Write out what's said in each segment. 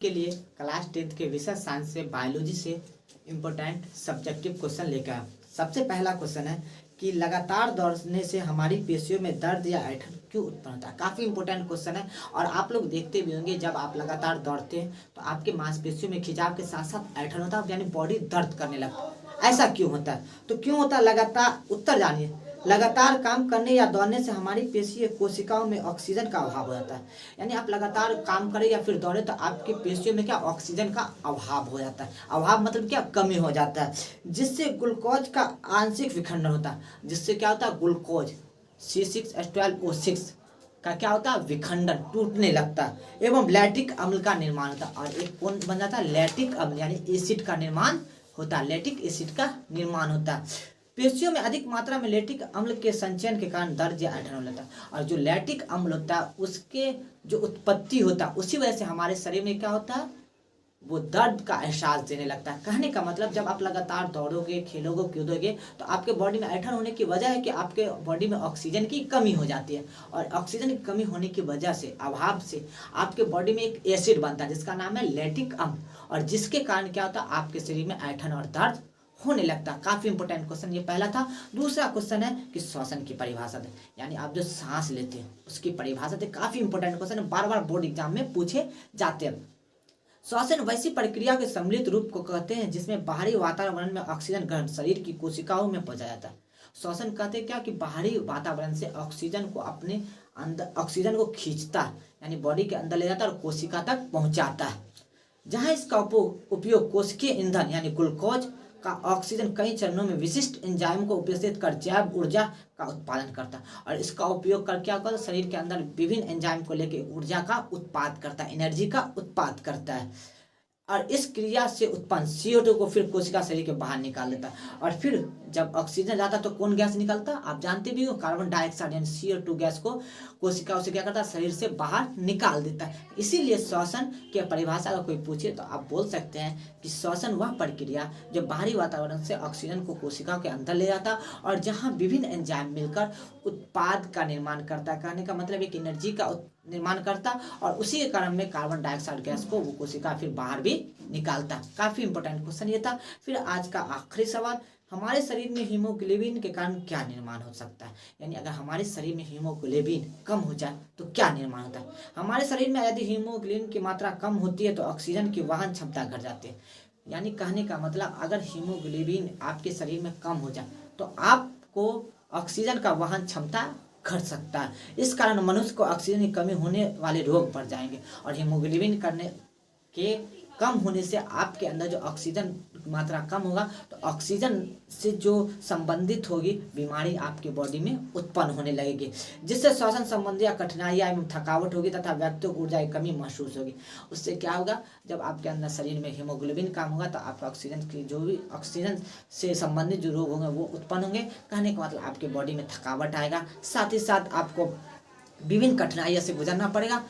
के लिए class 10th के विषय साइंस से बायोलॉजी से इम्पोर्टेंट सब्जेक्टिव क्वेश्चन लेकर आया। सबसे पहला क्वेश्चन है कि लगातार दौड़ने से हमारी पेशियों में दर्द या ऐंठन क्यों उत्पन्न होता है। काफ़ी इंपॉर्टेंट क्वेश्चन है और आप लोग देखते भी होंगे जब आप लगातार दौड़ते हैं तो आपके मांसपेशियों में खिंचाव के साथ साथ ऐंठन होता है, यानी बॉडी दर्द करने लगता है। ऐसा क्यों होता है? तो क्यों होता है? लगातार उत्तर जानिए। लगातार काम करने या दौड़ने से हमारी पेशीय कोशिकाओं में ऑक्सीजन का अभाव हो जाता है। यानी आप लगातार काम करें या फिर दौड़े तो आपकी पेशियों में क्या ऑक्सीजन का अभाव हो जाता है। अभाव मतलब क्या? कमी हो जाता है, जिससे ग्लूकोज का आंशिक विखंडन होता है। जिससे क्या होता है? ग्लूकोज C6H12O6 का क्या होता है? विखंडन, टूटने लगता है एवं लैक्टिक अम्ल का निर्माण होता है। और एक कौन बन जाता है? लैक्टिक अम्ल, यानी एसिड का निर्माण होता है। लैक्टिक एसिड का निर्माण होता है। पेशियों में अधिक मात्रा में लैक्टिक अम्ल के संचयन के कारण दर्द या ऐंठन होने लगता है। और जो लैक्टिक अम्ल होता है उसके जो उत्पत्ति होता है उसी वजह से हमारे शरीर में क्या होता है? वो दर्द का एहसास देने लगता है। कहने का मतलब जब आप लगातार दौड़ोगे, खेलोगे, कूदोगे तो आपके बॉडी में ऐंठन होने की वजह है कि आपके बॉडी में ऑक्सीजन की कमी हो जाती है। और ऑक्सीजन की कमी होने की वजह से, अभाव से आपके बॉडी में एक एसिड बनता है जिसका नाम है लैक्टिक अम्ल, और जिसके कारण क्या होता है? आपके शरीर में ऐंठन और दर्द होने लगता है। काफी इंपॉर्टेंट क्वेश्चन ये पहला था। दूसरा क्वेश्चन है कि श्वसन की परिभाषा दे, यानी आप जो सांस लेते हैं उसकी परिभाषा दे। काफी इंपॉर्टेंट क्वेश्चन है, बार बार बोर्ड एग्जाम में पूछे जाते हैं। श्वसन वैसी प्रक्रिया के सम्मिलित रूप को कहते हैं जिसमें बाहरी वातावरण में ऑक्सीजन ग्रहण शरीर की कोशिकाओं में पहुंचा जाता है। श्वसन कहते हैं क्या? कि बाहरी वातावरण से ऑक्सीजन को अपने अंदर, ऑक्सीजन को खींचता है, यानी बॉडी के अंदर ले जाता है और कोशिका तक पहुंचाता है। जहां इसका उपयोग कोशिकीय ईंधन यानी ग्लूकोज का ऑक्सीजन कई चरणों में विशिष्ट एंजाइम को उपस्थित कर जैव ऊर्जा का उत्पादन करता है। और इसका उपयोग कर क्या होता है? शरीर के अंदर विभिन्न एंजाइम को लेकर ऊर्जा का उत्पाद करता है, एनर्जी का उत्पाद करता है। और इस क्रिया से उत्पन्न CO2 को फिर कोशिका शरीर के बाहर निकाल देता है। और फिर जब ऑक्सीजन जाता है तो कौन गैस निकलता है? आप जानते भी हो, कार्बन डाइऑक्साइड यानी CO2 गैस को कोशिका से क्या करता है? शरीर से बाहर निकाल देता है। इसीलिए श्वसन की परिभाषा अगर कोई पूछे तो आप बोल सकते हैं कि श्वसन वह प्रक्रिया जो बाहरी वातावरण से ऑक्सीजन को कोशिका के अंदर ले जाता है और जहाँ विभिन्न एंजाइम मिलकर उत्पाद का निर्माण करता है। कहने का मतलब एक एनर्जी का निर्माण करता और उसी के कारण में कार्बन डाइऑक्साइड गैस को वो कोशिका फिर बाहर भी निकालता। काफी इंपॉर्टेंट क्वेश्चन ये था। फिर आज का आखिरी सवाल, हमारे शरीर में हीमोग्लोबिन के कारण क्या निर्माण हो सकता है? यानी अगर हमारे शरीर में हीमोग्लोबिन कम हो जाए तो क्या निर्माण होता है? हमारे शरीर में यदि हीमोग्लोबिन की मात्रा कम होती है तो ऑक्सीजन की वहन क्षमता घट जाती है। यानी कहने का मतलब अगर हीमोग्लोबिन आपके शरीर में कम हो जाए तो आपको ऑक्सीजन का वहन क्षमता घट सकता है। इस कारण मनुष्य को ऑक्सीजन की कमी होने वाले रोग बढ़ जाएंगे। और हीमोग्लोबिन करने के कम होने से आपके अंदर जो ऑक्सीजन मात्रा कम होगा तो ऑक्सीजन से जो संबंधित होगी बीमारी आपके बॉडी में उत्पन्न होने लगेगी, जिससे श्वसन संबंधी कठिनाइयाँ एवं थकावट होगी तथा व्यक्ति को ऊर्जा की कमी महसूस होगी। उससे क्या होगा? जब आपके अंदर शरीर में हीमोग्लोबिन कम होगा तो आपका ऑक्सीजन की जो भी ऑक्सीजन से संबंधित जो रोग होंगे वो उत्पन्न होंगे। कहने का मतलब आपके बॉडी में थकावट आएगा, साथ ही साथ आपको विभिन्न कठिनाइयों से गुजरना पड़ेगा।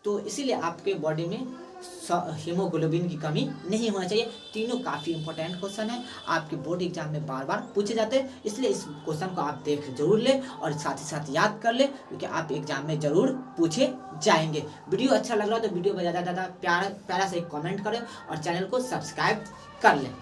तो इसीलिए आपके बॉडी में हीमोग्लोबिन की कमी नहीं होना चाहिए। तीनों काफ़ी इंपॉर्टेंट क्वेश्चन है, आपके बोर्ड एग्जाम में बार बार पूछे जाते हैं। इसलिए इस क्वेश्चन को आप देख जरूर ले और साथ ही साथ याद कर ले, क्योंकि आप एग्जाम में जरूर पूछे जाएंगे। वीडियो अच्छा लग रहा है तो वीडियो में ज़्यादा प्यारा से एक कमेंट करें और चैनल को सब्सक्राइब कर लें।